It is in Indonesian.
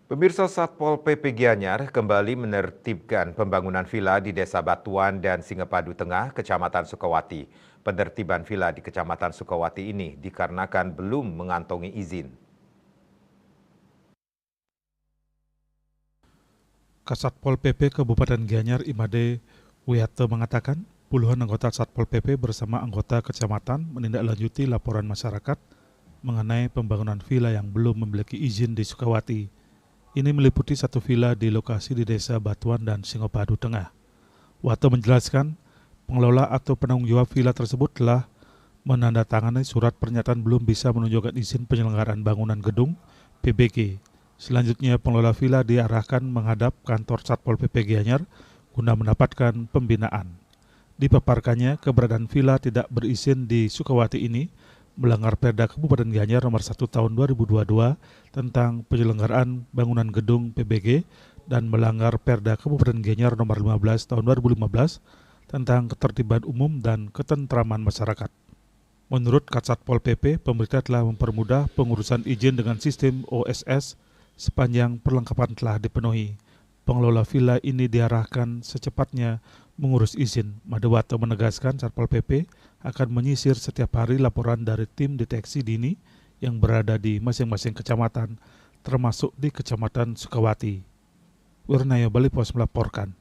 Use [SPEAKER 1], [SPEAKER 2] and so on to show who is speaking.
[SPEAKER 1] Pemirsa Satpol PP Gianyar kembali menertibkan pembangunan villa di Desa Batuan dan Singepadu Tengah, Kecamatan Sukawati. Penertiban villa di Kecamatan Sukawati ini dikarenakan belum mengantongi izin.
[SPEAKER 2] Kasatpol PP Kabupaten Gianyar Imade Wiyate mengatakan, puluhan anggota Satpol PP bersama anggota kecamatan menindaklanjuti laporan masyarakat mengenai pembangunan villa yang belum memiliki izin di Sukawati. Ini meliputi satu villa di lokasi di Desa Batuan dan Singopadu Tengah. Wiyate menjelaskan, pengelola atau penanggung jawab villa tersebut telah menandatangani surat pernyataan belum bisa menunjukkan izin penyelenggaraan bangunan gedung PBG. Selanjutnya, pengelola villa diarahkan menghadap kantor Satpol PP Gianyar guna mendapatkan pembinaan. Dipaparkannya, keberadaan villa tidak berizin di Sukawati ini melanggar Perda Kabupaten Gianyar nomor 1 tahun 2022 tentang penyelenggaraan bangunan gedung PBG dan melanggar Perda Kabupaten Gianyar nomor 15 tahun 2015 tentang ketertiban umum dan ketentraman masyarakat. Menurut Kasatpol PP, pemerintah telah mempermudah pengurusan izin dengan sistem OSS sepanjang perlengkapan telah dipenuhi. Pengelola villa ini diarahkan secepatnya mengurus izin. Wiyate menegaskan Satpol PP akan menyisir setiap hari laporan dari tim deteksi dini yang berada di masing-masing kecamatan, termasuk di Kecamatan Sukawati. Wirnaya Bali Pos melaporkan.